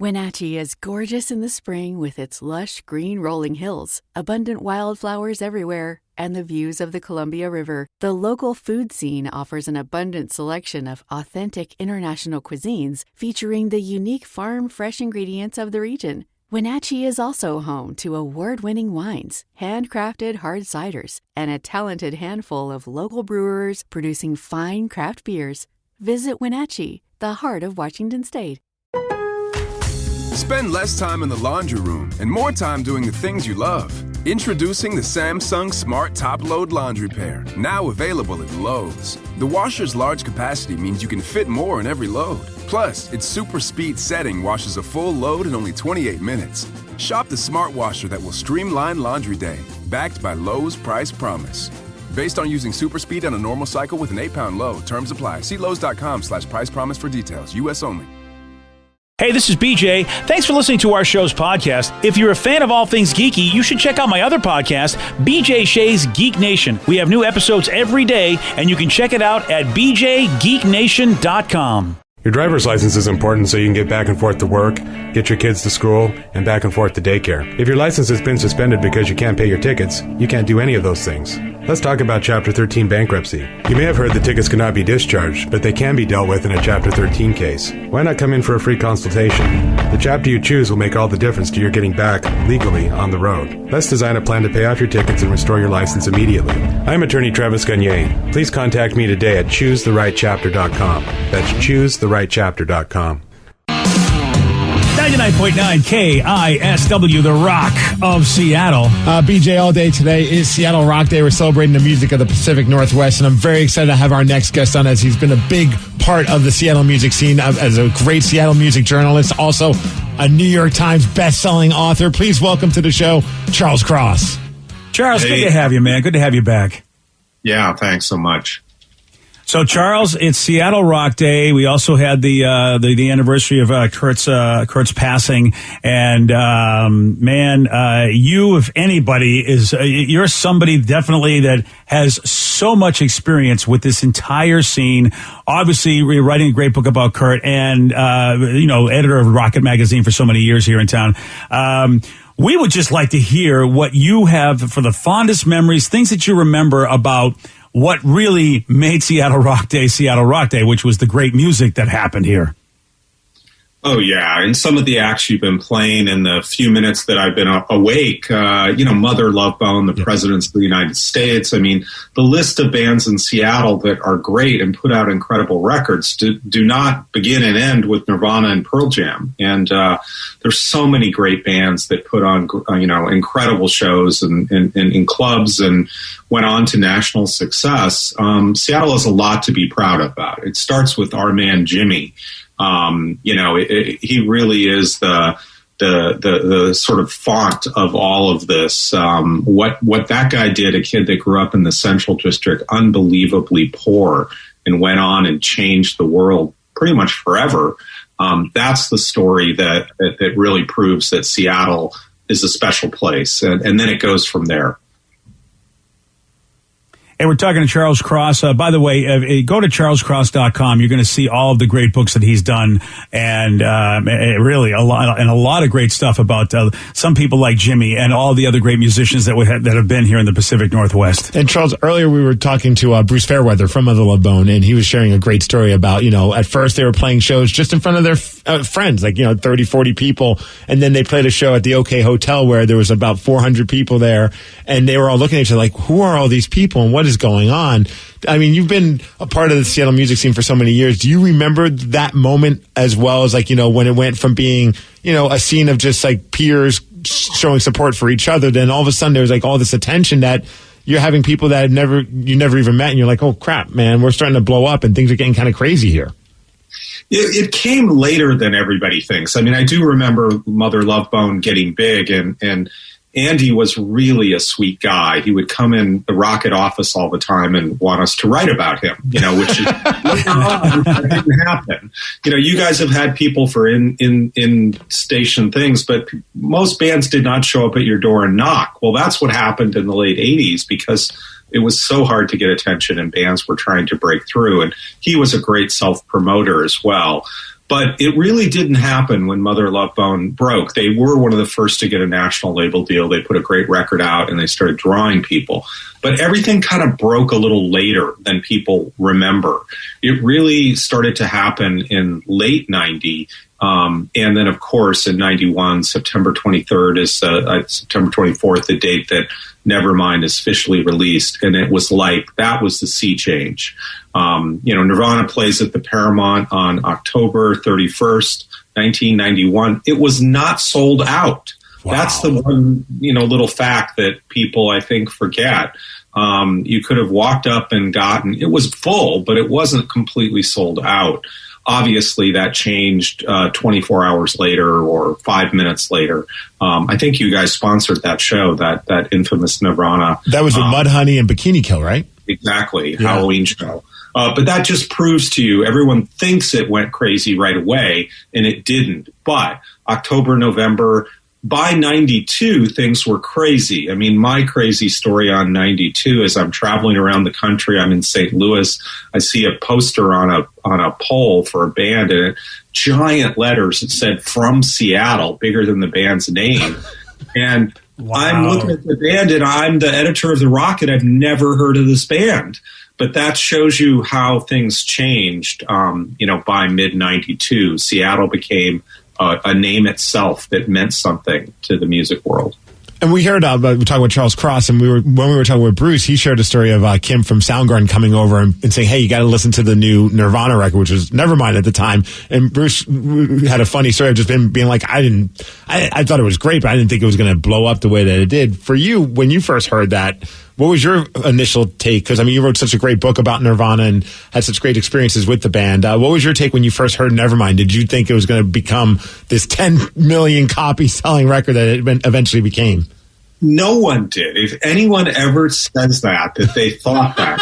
Wenatchee is gorgeous in the spring with its lush green rolling hills, abundant wildflowers everywhere, and the views of the Columbia River. The local food scene offers an abundant selection of authentic international cuisines featuring the unique farm-fresh ingredients of the region. Wenatchee is also home to award-winning wines, handcrafted hard ciders, and a talented handful of local brewers producing fine craft beers. Visit Wenatchee, the heart of Washington State. Spend less time in the laundry room and more time doing the things you love. Introducing the Samsung Smart Top Load Laundry Pair, now available at Lowe's. The washer's large capacity means you can fit more in every load. Plus, its super speed setting washes a full load in only 28 minutes. Shop the smart washer that will streamline laundry day, backed by Lowe's Price Promise. Based on using super speed on a normal cycle with an 8-pound load. Terms apply. See Lowe's.com/price promise for details. U.S. only. Hey, this is BJ. Thanks for listening to our show's podcast. If you're a fan of all things geeky, you should check out my other podcast, BJ Shea's Geek Nation. We have new episodes every day, and you can check it out at bjgeeknation.com. Your driver's license is important so you can get back and forth to work, get your kids to school, and back and forth to daycare. If your license has been suspended because you can't pay your tickets, you can't do any of those things. Let's talk about Chapter 13 bankruptcy. You may have heard the tickets cannot be discharged, but they can be dealt with in a Chapter 13 case. Why not come in for a free consultation? The chapter you choose will make all the difference to your getting back, legally, on the road. Let's design a plan to pay off your tickets and restore your license immediately. I'm attorney Travis Gagne. Please contact me today at choosetherightchapter.com. That's choosetherightchapter.com. 99.9 KISW, the Rock of Seattle. BJ, all day today is Seattle Rock Day. We're celebrating the music of the Pacific Northwest, and I'm very excited to have our next guest on, as he's been a big part of the Seattle music scene, as a great Seattle music journalist, also a New York Times best-selling author. Please welcome to the show, Charles Cross. Charles, Good to have you, man. Good to have you back. Yeah, thanks so much. So, Charles, it's Seattle Rock Day. We also had the anniversary of Kurt's passing, and you, if anybody, you're somebody definitely that has so much experience with this entire scene. Obviously, you're writing a great book about Kurt, and editor of Rocket Magazine for so many years here in town. We would just like to hear what you have for the fondest memories, things that you remember about what really made Seattle Rock Day, which was the great music that happened here. Oh, yeah. And some of the acts you've been playing in the few minutes that I've been awake, Mother Love Bone, the Presidents of the United States. I mean, the list of bands in Seattle that are great and put out incredible records do not begin and end with Nirvana and Pearl Jam. And there's so many great bands that put on, incredible shows in clubs and went on to national success. Seattle has a lot to be proud about. It starts with our man, Jimmy. He really is the sort of font of all of this. What that guy did, a kid that grew up in the Central District, unbelievably poor, and went on and changed the world pretty much forever. That's the story that really proves that Seattle is a special place. And then it goes from there. And we're talking to Charles Cross. By the way, go to charlescross.com. You're going to see all of the great books that he's done, and really a lot of great stuff about some people like Jimmy and all the other great musicians that have been here in the Pacific Northwest. And Charles, earlier we were talking to Bruce Fairweather from Mother Love Bone, and he was sharing a great story about, at first they were playing shows just in front of their friends, 30, 40 people, and then they played a show at the OK Hotel where there was about 400 people there, and they were all looking at each other like, who are all these people and what is going on? I mean, you've been a part of the Seattle music scene for so many years. Do you remember that moment as well as when it went from being, a scene of just peers showing support for each other, then all of a sudden there was all this attention that you're having people that you never even met, and you're like, oh crap, man, we're starting to blow up and things are getting kind of crazy here. It came later than everybody thinks. I mean, I do remember Mother Love Bone getting big, and Andy was really a sweet guy. He would come in the Rocket office all the time and want us to write about him, which is that didn't happen. You guys have had people for in station things, but most bands did not show up at your door and knock. Well, that's what happened in the late 80s because it was so hard to get attention and bands were trying to break through. And he was a great self-promoter as well. But it really didn't happen when Mother Love Bone broke. They were one of the first to get a national label deal. They put a great record out and they started drawing people. But everything kind of broke a little later than people remember. It really started to happen in late 90. And then, of course, in 91, September 23rd is September 24th, the date that Nevermind is officially released. And it was like, that was the sea change. Nirvana plays at the Paramount on October 31st, 1991. It was not sold out. Wow. That's the one, little fact that people, I think, forget. You could have walked up and gotten, it was full, but it wasn't completely sold out. Obviously, that changed 24 hours later or 5 minutes later. I think you guys sponsored that show, that infamous Nirvana. That was with Mudhoney and Bikini Kill, right? Exactly, yeah. Halloween show. But that just proves to you, everyone thinks it went crazy right away, and it didn't. But October, November, by 92, things were crazy. I mean, my crazy story on 92 is I'm traveling around the country. I'm in St. Louis. I see a poster on a pole for a band, and giant letters. It said "From Seattle," bigger than the band's name. And wow. I'm looking at the band, and I'm the editor of The Rocket. I've never heard of this band. But that shows you how things changed. By mid 92, Seattle became a name itself that meant something to the music world. And we heard we're talking about Charles Cross, and when we were talking with Bruce, he shared a story of Kim from Soundgarden coming over and saying, "Hey, you got to listen to the new Nirvana record," which was Nevermind at the time. And Bruce had a funny story of just being like, I thought it was great, but I didn't think it was going to blow up the way that it did. For you, when you first heard that, what was your initial take? Because, you wrote such a great book about Nirvana and had such great experiences with the band. What was your take when you first heard Nevermind? Did you think it was going to become this 10 million copy selling record that it eventually became? No one did. If anyone ever says that they thought that,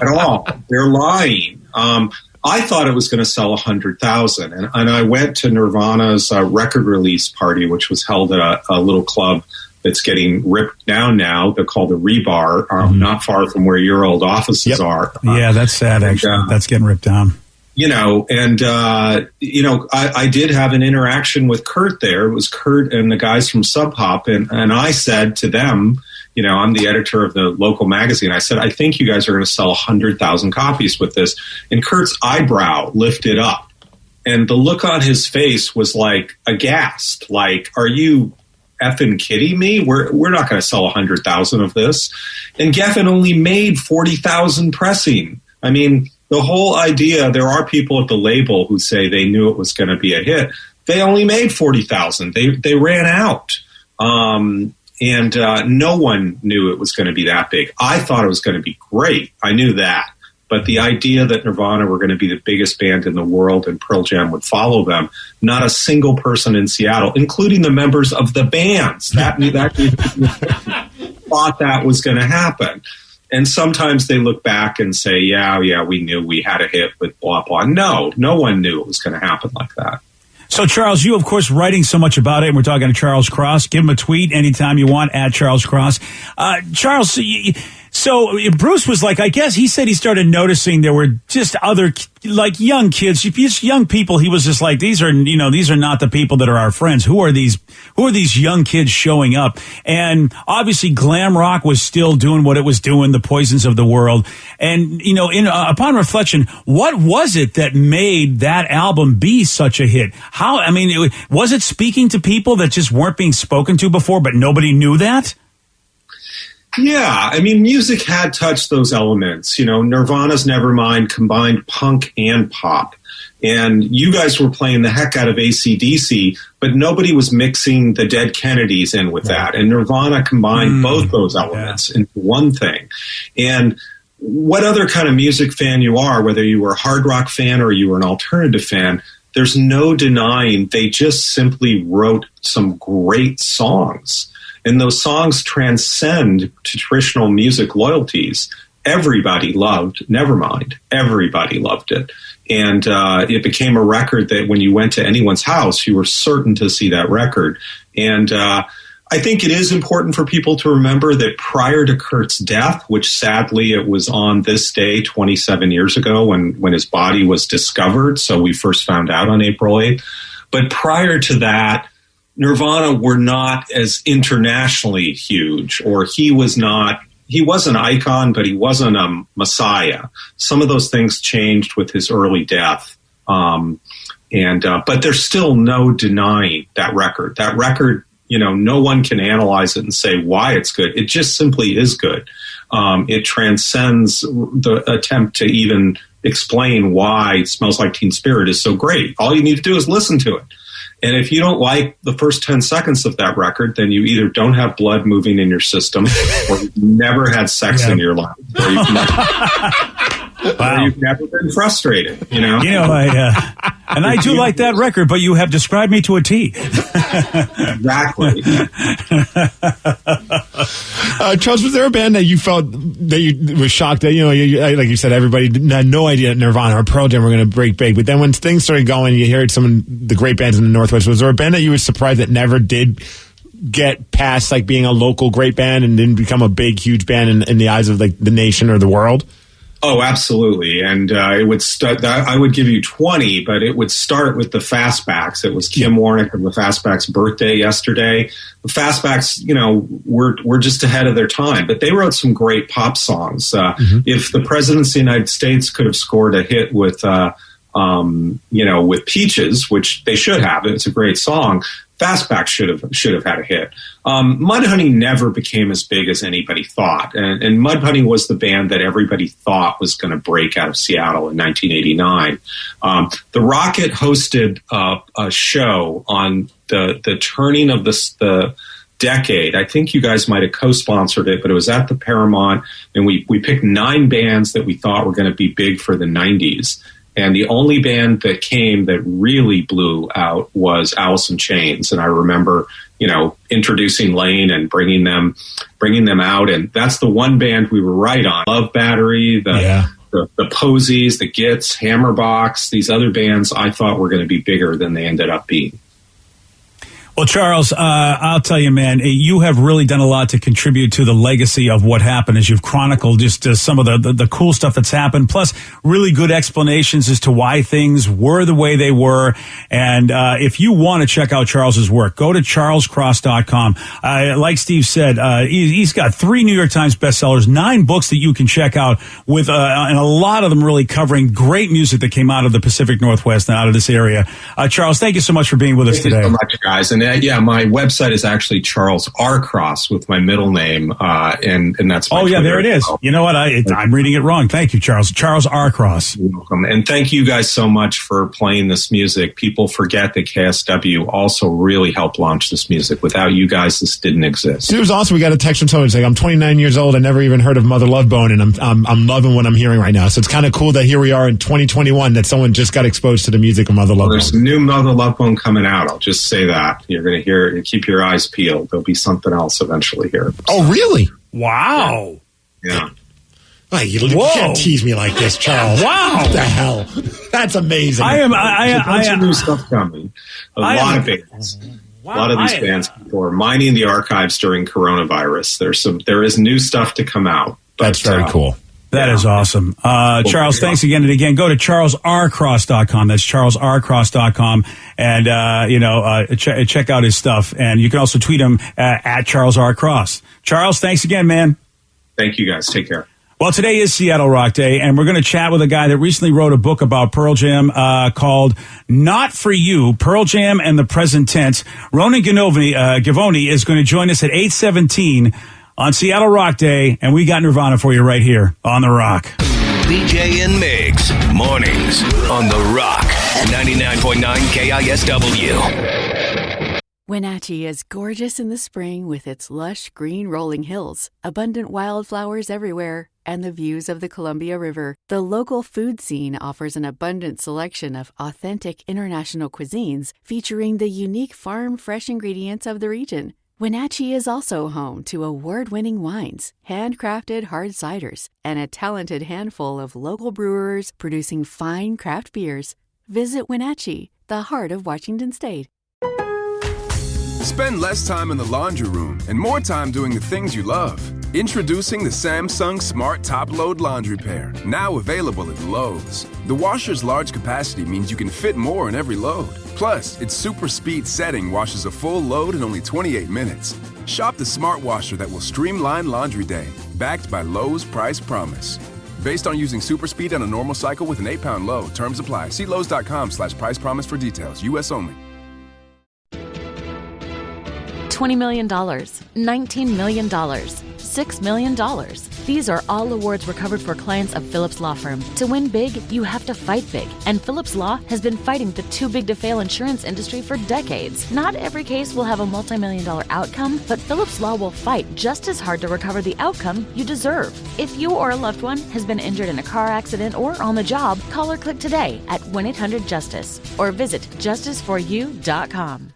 at all, they're lying. I thought it was going to sell 100,000. And I went to Nirvana's record release party, which was held at a little club that's getting ripped down now. They're called the Rebar, not far from where your old offices are. Yeah, that's sad, actually. That's getting ripped down. I did have an interaction with Kurt there. It was Kurt and the guys from Sub Pop. And I said to them, I'm the editor of the local magazine. I said, I think you guys are going to sell 100,000 copies with this. And Kurt's eyebrow lifted up. And the look on his face was like aghast. Like, are you effing kidding me? We're not going to sell 100,000 of this. And Geffen only made 40,000 pressing. I mean, the whole idea, there are people at the label who say they knew it was going to be a hit. They only made 40,000. They ran out. And no one knew it was going to be that big. I thought it was going to be great. I knew that. But the idea that Nirvana were going to be the biggest band in the world and Pearl Jam would follow them, not a single person in Seattle, including the members of the bands, that thought that was going to happen. And sometimes they look back and say, yeah, we knew we had a hit with blah, blah. No one knew it was going to happen like that. So, Charles, you, of course, writing so much about it, and we're talking to Charles Cross. Give him a tweet anytime you want, at Charles Cross. Charles, so Bruce was like, I guess he said he started noticing there were just other, like, young kids, just young people. He was just like, these are not the people that are our friends. Who are these young kids showing up? And obviously glam rock was still doing what it was doing, the Poisons of the world. And, upon reflection, what was it that made that album be such a hit? Was it speaking to people that just weren't being spoken to before, but nobody knew that? Yeah, I mean, music had touched those elements. Nirvana's Nevermind combined punk and pop. And you guys were playing the heck out of AC/DC, but nobody was mixing the Dead Kennedys in with that. And Nirvana combined both those elements into one thing. And what other kind of music fan you are, whether you were a hard rock fan or you were an alternative fan, there's no denying they just simply wrote some great songs. And those songs transcend traditional music loyalties. Everybody loved Nevermind. Everybody loved it. And it became a record that when you went to anyone's house, you were certain to see that record. And I think it is important for people to remember that prior to Kurt's death, which sadly it was on this day 27 years ago when his body was discovered, so we first found out on April 8th, but prior to that, Nirvana were not as internationally huge, or he was an icon, but he wasn't a messiah. Some of those things changed with his early death. But there's still no denying that record. That record, no one can analyze it and say why it's good. It just simply is good. It transcends the attempt to even explain why Smells Like Teen Spirit is so great. All you need to do is listen to it. And if you don't like the first 10 seconds of that record, then you either don't have blood moving in your system, or you've never had sex in your life, or you've never been frustrated, I do like that record, but you have described me to a T. Exactly. Charles, was there a band that you felt that you was shocked that, like you said, everybody had no idea that Nirvana or Pearl Jam were going to break big, but then when things started going, you heard some of the great bands in the Northwest. Was there a band that you were surprised that never did get past like being a local great band and didn't become a big, huge band in the eyes of like the nation or the world? Oh, absolutely. And it would start. I would give you 20, but it would start with the Fastbacks. It was Kim Warnick and the Fastbacks' birthday yesterday. The Fastbacks, were just ahead of their time, but they wrote some great pop songs. If the President of the United States could have scored a hit with Peaches, which they should have, it's a great song. Fastback should have had a hit. Mudhoney never became as big as anybody thought, and Mudhoney was the band that everybody thought was going to break out of Seattle in 1989. The Rocket hosted a show on the turning of the decade. I think you guys might have co-sponsored it, but it was at the Paramount, and we picked 9 bands that we thought were going to be big for the 90s. And the only band that came that really blew out was Alice in Chains. And I remember, introducing Lane and bringing them out. And that's the one band we were right on. Love Battery, the Posies, the Gits, Hammerbox, these other bands I thought were going to be bigger than they ended up being. Well, Charles, I'll tell you, man, you have really done a lot to contribute to the legacy of what happened as you've chronicled just some of the cool stuff that's happened, plus really good explanations as to why things were the way they were. And if you want to check out Charles's work, go to charlescross.com. Like Steve said, he's got 3 New York Times bestsellers, 9 books that you can check out with, and a lot of them really covering great music that came out of the Pacific Northwest and out of this area. Charles, thank you so much for being with us today. Thank you so much, guys. And my website is actually Charles R. Cross with my middle name, and that's my Twitter. There it is. You know what? I'm reading it wrong. Thank you, Charles. Charles R. Cross. You're welcome. And thank you guys so much for playing this music. People forget that KSW also really helped launch this music. Without you guys, this didn't exist. It was awesome. We got a text from someone saying, I'm 29 years old. I never even heard of Mother Love Bone, and I'm loving what I'm hearing right now. So it's kind of cool that here we are in 2021 that someone just got exposed to the music of Mother Love Bone. There's some new Mother Love Bone coming out. I'll just say that. You're going to hear. Keep your eyes peeled. There'll be something else eventually here. Oh, really? Wow. Yeah. Like, you can't tease me like this, Charles. Wow. What the hell? That's amazing. There's a bunch of new stuff coming. A lot of bands. Wow, a lot of these bands people are mining the archives during coronavirus. There is new stuff to come out. That's very cool. That is awesome. Charles, thanks again and again. Go to charlesrcross.com. That's charlesrcross.com. And, check out his stuff. And you can also tweet him at Charles R. Cross. Charles, thanks again, man. Thank you, guys. Take care. Well, today is Seattle Rock Day, and we're going to chat with a guy that recently wrote a book about Pearl Jam called Not For You, Pearl Jam and the Present Tense. Ronan Givony is going to join us at 8:17 on Seattle Rock Day, and we got Nirvana for you right here on The Rock. BJ and Migs, mornings on The Rock, 99.9 KISW. Wenatchee is gorgeous in the spring with its lush green rolling hills, abundant wildflowers everywhere, and the views of the Columbia River. The local food scene offers an abundant selection of authentic international cuisines featuring the unique farm-fresh ingredients of the region. Wenatchee is also home to award-winning wines, handcrafted hard ciders, and a talented handful of local brewers producing fine craft beers. Visit Wenatchee, the heart of Washington State. Spend less time in the laundry room and more time doing the things you love. Introducing the Samsung Smart Top Load Laundry Pair, now available at Lowe's. The washer's large capacity means you can fit more in every load. Plus, its super speed setting washes a full load in only 28 minutes. Shop the smart washer that will streamline laundry day, backed by Lowe's Price Promise. Based on using super speed on a normal cycle with an 8-pound load. Terms apply. See Lowe's.com/price promise for details. U.S. only. $20 million, $19 million, $6 million. These are all awards recovered for clients of Phillips Law Firm. To win big, you have to fight big. And Phillips Law has been fighting the too big to fail insurance industry for decades. Not every case will have a multi-million-dollar outcome, but Phillips Law will fight just as hard to recover the outcome you deserve. If you or a loved one has been injured in a car accident or on the job, call or click today at 1-800-JUSTICE or visit justiceforyou.com.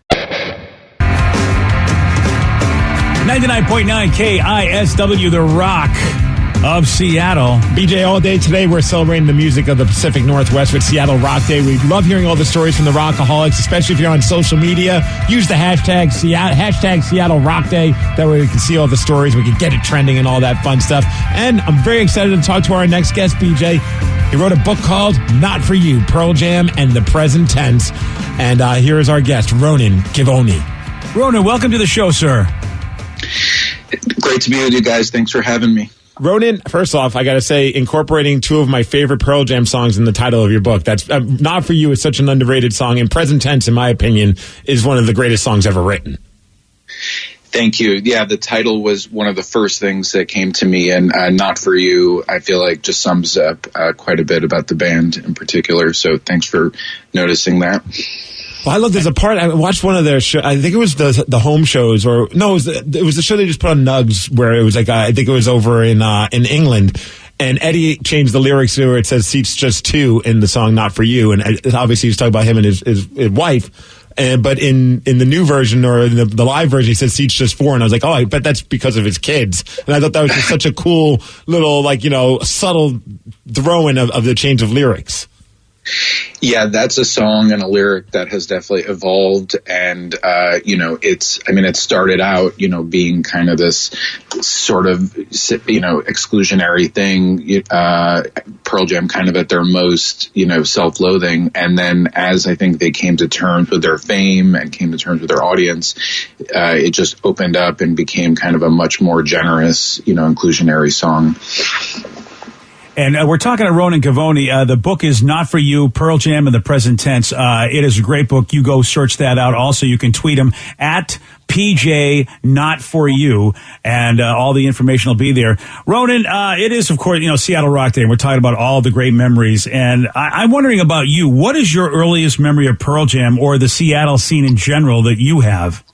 99.9 KISW, The Rock of Seattle. BJ, all day today we're celebrating the music of the Pacific Northwest with Seattle Rock Day. We love hearing all the stories from the Rockaholics, especially if you're on social media. Use the hashtag Seattle Rock Day. That way we can see all the stories. We can get it trending and all that fun stuff. And I'm very excited to talk to our next guest, BJ. He wrote a book called Not For You, Pearl Jam and the Present Tense. And here is our guest, Ronan Givony. Ronan, welcome to the show, sir. Great to be with you guys. Thanks for having me. Ronan, first off, I got to say, incorporating two of my favorite Pearl Jam songs in the title of your book. That's Not For You is such an underrated song. And Present Tense, in my opinion, is one of the greatest songs ever written. Thank you. Yeah, the title was one of the first things that came to me. And Not For You, I feel like just sums up quite a bit about the band in particular. So thanks for noticing that. Well, I love there's a part, I watched one of their shows, I think it was the home shows, or no, it was the show they just put on Nugs, where it was like, I think it was over in England, and Eddie changed the lyrics to where it says seats just two in the song Not For You, and obviously he's talking about him and his wife, but in the new version, or in the live version, he says seats just four, and I was like, oh, I bet that's because of his kids, and I thought that was just such a cool little, like, subtle throw-in of the change of lyrics. Yeah, that's a song and a lyric that has definitely evolved. And, it started out, being kind of this sort of, exclusionary thing, Pearl Jam kind of at their most, self-loathing. And then as I think they came to terms with their fame and came to terms with their audience, it just opened up and became kind of a much more generous, inclusionary song. And we're talking to Ronan Givony. The book is Not For You, Pearl Jam in the Present Tense. It is a great book. You go search that out. Also, you can tweet him at PJ Not For You, and all the information will be there. Ronan, it is, of course, Seattle Rock Day, and we're talking about all the great memories. And I'm wondering about you. What is your earliest memory of Pearl Jam or the Seattle scene in general that you have?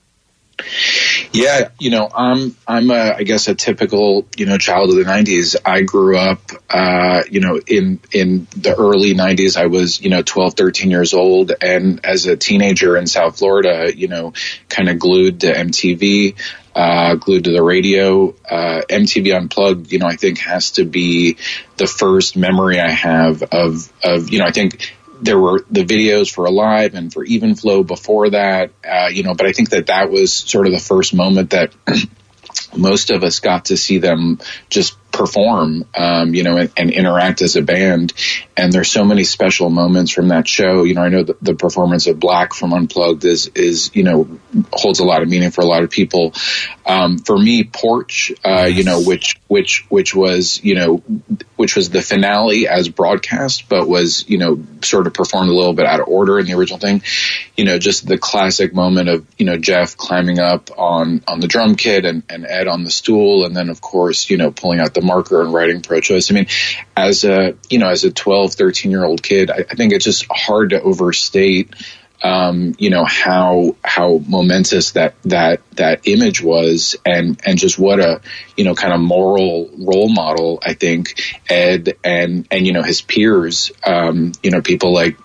Yeah, I'm I guess a typical, child of the 90s. I grew up, in the early 90s. I was, 12, 13 years old. And as a teenager in South Florida, kind of glued to MTV, glued to the radio. MTV Unplugged, I think has to be the first memory I have of I think there were the videos for Alive and for Even Flow before that, but I think that was sort of the first moment that most of us got to see them just perform, and interact as a band. And there's so many special moments from that show. I know the performance of Black from Unplugged is holds a lot of meaning for a lot of people. For me, Porch, which was the finale as broadcast, but was, sort of performed a little bit out of order in the original thing. Just the classic moment of, Jeff climbing up on the drum kit and Ed on the stool. And then, of course, pulling out the marker and writing Pro-Choice. I mean, as a 12, 13-year-old kid, I think it's just hard to overstate, how momentous that image was, and just what a, kind of moral role model, I think, Ed and his peers, people like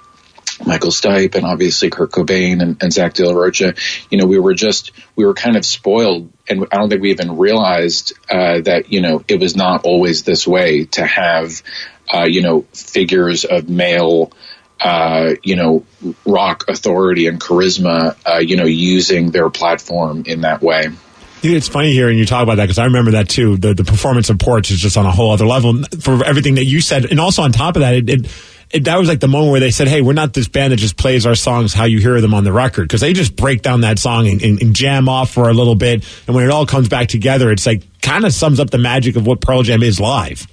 Michael Stipe and obviously Kurt Cobain and Zach De La Rocha, we were kind of spoiled, and I don't think we even realized that, it was not always this way to have, figures of male rock authority and charisma, using their platform in that way. It's funny hearing you talk about that, because I remember that too. The performance of Porch is just on a whole other level for everything that you said. And also on top of that, that was like the moment where they said, hey, we're not this band that just plays our songs how you hear them on the record, because they just break down that song and jam off for a little bit. And when it all comes back together, it's like kind of sums up the magic of what Pearl Jam is live.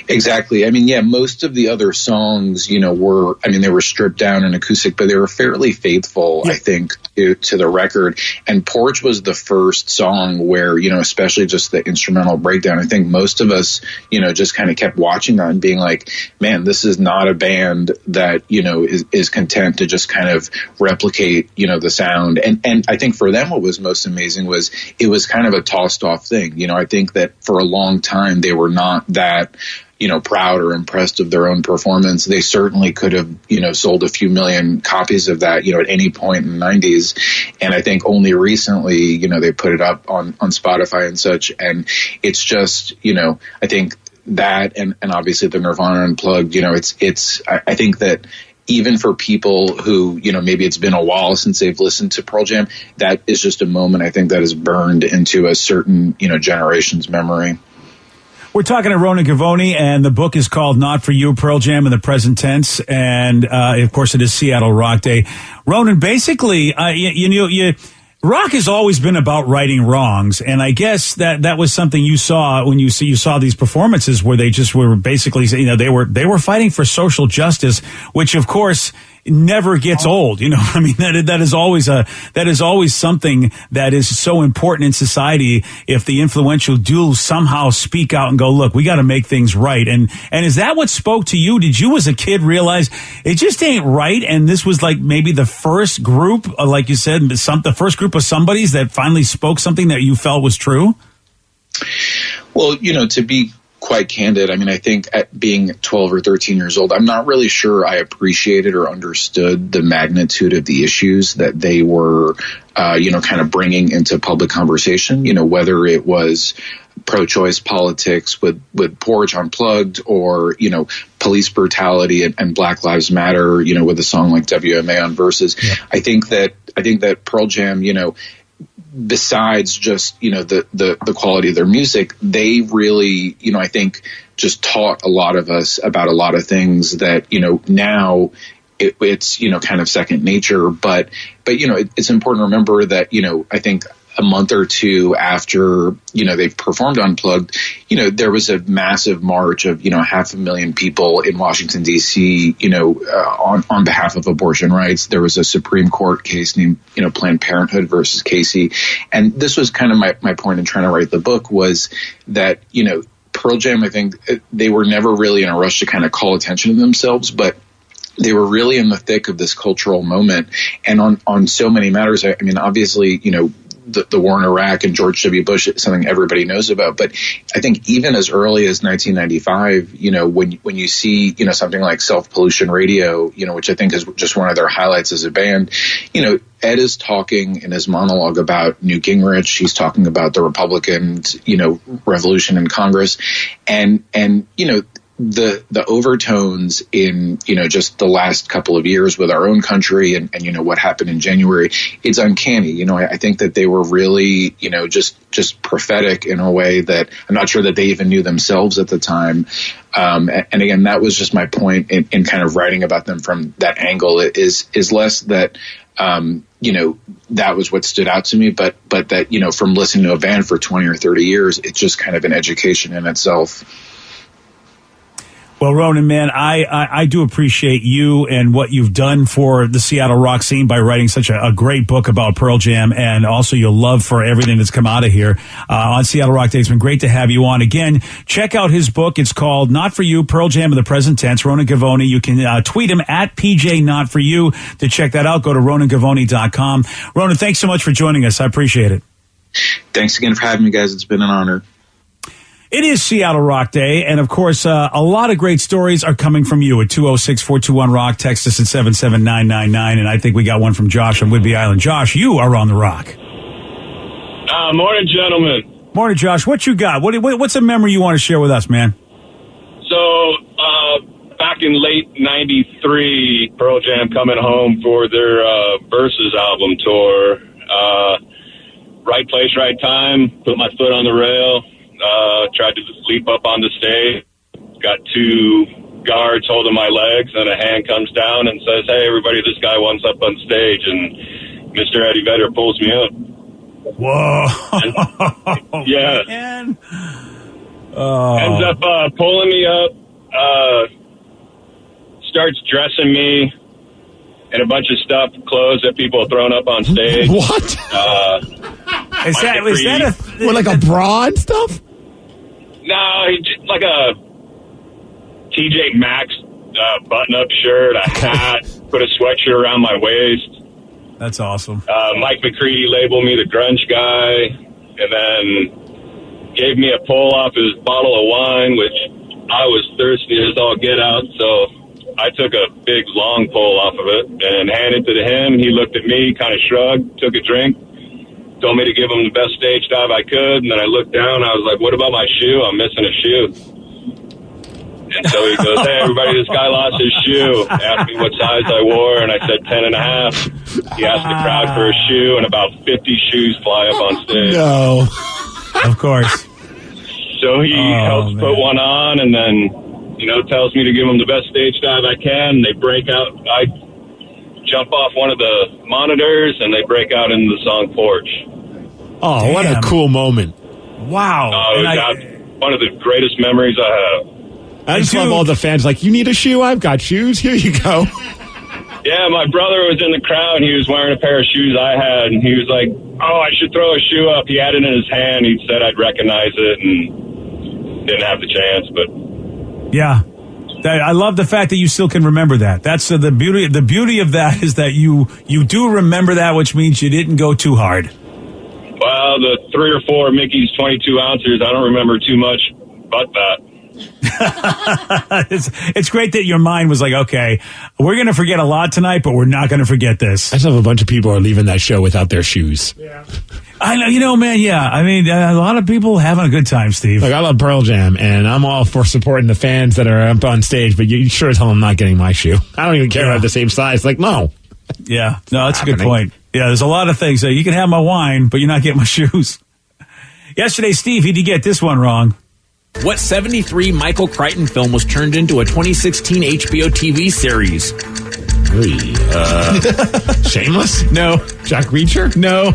Exactly. I mean, yeah, most of the other songs, they were stripped down and acoustic, but they were fairly faithful, I think, to the record. And Porch was the first song where, especially just the instrumental breakdown, I think most of us, just kind of kept watching that and being like, man, this is not a band that, is content to just kind of replicate, the sound. And I think for them, what was most amazing was it was kind of a tossed off thing. I think that for a long time, they were not that, proud or impressed of their own performance. They certainly could have, sold a few million copies of that, at any point in the 90s. And I think only recently, they put it up on Spotify and such. And it's just, I think that and obviously the Nirvana Unplugged, I think that even for people who, maybe it's been a while since they've listened to Pearl Jam, that is just a moment, I think, that is burned into a certain, generation's memory. We're talking to Ronan Gavoni, and the book is called Not For You, Pearl Jam in the Present Tense. And, of course, it is Seattle Rock Day. Ronan, basically, rock has always been about righting wrongs. And I guess that was something you saw when you saw these performances where they just were basically, they were fighting for social justice, which, of course, never gets old. That is always something that is so important in society. If the influential do somehow speak out and go, look, we got to make things right. And is that what spoke to you? Did you as a kid realize it just ain't right? And this was like maybe the first group, like you said, the first group of somebodies that finally spoke something that you felt was true? Well, to be quite candid, I think at being 12 or 13 years old, I'm not really sure I appreciated or understood the magnitude of the issues that they were, kind of bringing into public conversation, whether it was pro-choice politics with Porch Unplugged or, police brutality and Black Lives Matter, with a song like WMA on Versus. Yeah. I think that Pearl Jam, besides just, the quality of their music, they really, I think just taught a lot of us about a lot of things that, now it's, kind of second nature. But, it's important to remember that, I think a month or two after, they've performed Unplugged, there was a massive march of, 500,000 people in Washington, D.C., on behalf of abortion rights. There was a Supreme Court case named, Planned Parenthood versus Casey. And this was kind of my point in trying to write the book was that, Pearl Jam, I think they were never really in a rush to kind of call attention to themselves, but they were really in the thick of this cultural moment. And on so many matters, obviously, the war in Iraq and George W. Bush is something everybody knows about. But I think even as early as 1995, when you see, something like Self-Pollution Radio, which I think is just one of their highlights as a band, Ed is talking in his monologue about Newt Gingrich. He's talking about the Republican, revolution in Congress. And the overtones in, just the last couple of years with our own country and what happened in January, it's uncanny. I think that they were really, just prophetic in a way that I'm not sure that they even knew themselves at the time. And again, that was just my point in kind of writing about them from that angle is less that, that was what stood out to me, but that, from listening to a band for 20 or 30 years, it's just kind of an education in itself. Well, Ronan, man, I do appreciate you and what you've done for the Seattle rock scene by writing such a great book about Pearl Jam and also your love for everything that's come out of here on Seattle Rock Day. It's been great to have you on. Again, check out his book. It's called Not For You, Pearl Jam in the Present Tense. Ronan Gavoni. You can tweet him at PJ Not For You to check that out. Go to RonanGavoni.com. Ronan, thanks so much for joining us. I appreciate it. Thanks again for having me, guys. It's been an honor. It is Seattle Rock Day, and of course, a lot of great stories are coming from you at 206-421-ROCK. Text us at 77999, and I think we got one from Josh on Whidbey Island. Josh, you are on the Rock. Morning, gentlemen. Morning, Josh. What you got? What's a memory you want to share with us, man? So, back in late '93, Pearl Jam coming home for their Versus album tour. Right place, right time. Put my foot on the rail. Tried to leap up on the stage. Got 2 guards holding my legs, and a hand comes down and says, "Hey, everybody, this guy wants up on stage." And Mr. Eddie Vedder pulls me up. Whoa! And, yeah. Man. Ends up pulling me up. Starts dressing me in a bunch of stuff, clothes that people have thrown up on stage. What? Is that like a bra and stuff? No, like a TJ Maxx button-up shirt, a hat, put a sweatshirt around my waist. That's awesome. Mike McCready labeled me the grunge guy, and then gave me a pull off his bottle of wine, which I was thirsty as all get out, so I took a big, long pull off of it and handed it to him. He looked at me, kind of shrugged, took a drink, told me to give him the best stage dive I could, and then I looked down, I was like, what about my shoe? I'm missing a shoe. And so he goes, hey, everybody, this guy lost his shoe. Asked me what size I wore, and I said 10.5. He asked the crowd for a shoe, and about 50 shoes fly up on stage. No. Of course. So he helps put one on, and then, tells me to give him the best stage dive I can. They break out. I jump off one of the monitors, and they break out into the song Porch. Oh, Damn. what a cool moment. Wow. One of the greatest memories I have. I just love all the fans like, you need a shoe? I've got shoes. Here you go. Yeah, my brother was in the crowd, and he was wearing a pair of shoes I had, and he was like, oh, I should throw a shoe up. He had it in his hand. He said I'd recognize it, and didn't have the chance, but... Yeah. I love the fact that you still can remember that. That's the beauty. The beauty of that is that you do remember that, which means you didn't go too hard. Well, the 3 or 4 Mickey's 22 ounces, I don't remember too much but that. It's great that your mind was like, okay, we're going to forget a lot tonight, but we're not going to forget this. I just love a bunch of people are leaving that show without their shoes. Yeah. I know, man. Yeah. I mean, a lot of people having a good time, Steve. Like, I love Pearl Jam, and I'm all for supporting the fans that are up on stage, but you sure as hell I'm not getting my shoe. I don't even care about the same size. Like, no. Yeah. No, that's a good point. Yeah, there's a lot of things. You can have my wine, but you're not getting my shoes. Yesterday, Steve, he did get this one wrong. What 73 Michael Crichton film was turned into a 2016 HBO TV series? Shameless? No. Jack Reacher? No.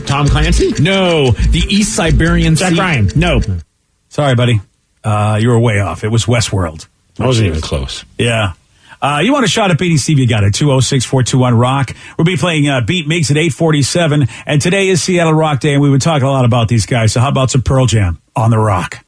Tom Clancy? No. The East Siberian Jack Sea. Ryan? No. Sorry, buddy. You were way off. It was Westworld. I wasn't even close. Yeah. You want a shot at beating Steve? You got it. 206-421-ROCK. We'll be playing Beat Migs at 8:47. And today is Seattle Rock Day, and we were talking a lot about these guys. So how about some Pearl Jam on the Rock?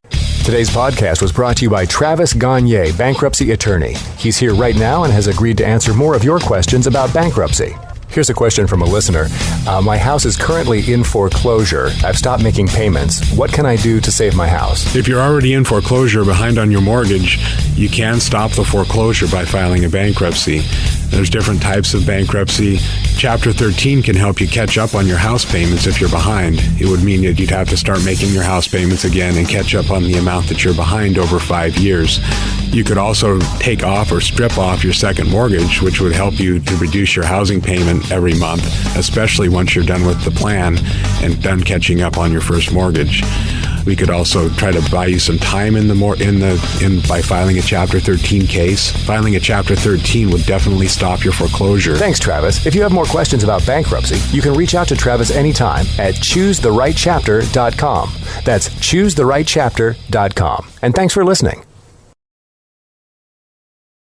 Today's podcast was brought to you by Travis Gagne, bankruptcy attorney. He's here right now and has agreed to answer more of your questions about bankruptcy. Here's a question from a listener. My house is currently in foreclosure. I've stopped making payments. What can I do to save my house? If you're already in foreclosure behind on your mortgage, you can stop the foreclosure by filing a bankruptcy. There's different types of bankruptcy. Chapter 13 can help you catch up on your house payments if you're behind. It would mean that you'd have to start making your house payments again and catch up on the amount that you're behind over 5 years. You could also take off or strip off your second mortgage, which would help you to reduce your housing payment every month, especially once you're done with the plan and done catching up on your first mortgage. We could also try to buy you some time by filing a Chapter 13 case. Filing a Chapter 13 would definitely stop your foreclosure. Thanks, Travis. If you have more questions about bankruptcy, you can reach out to Travis anytime at choosetherightchapter.com. That's choosetherightchapter.com. And thanks for listening.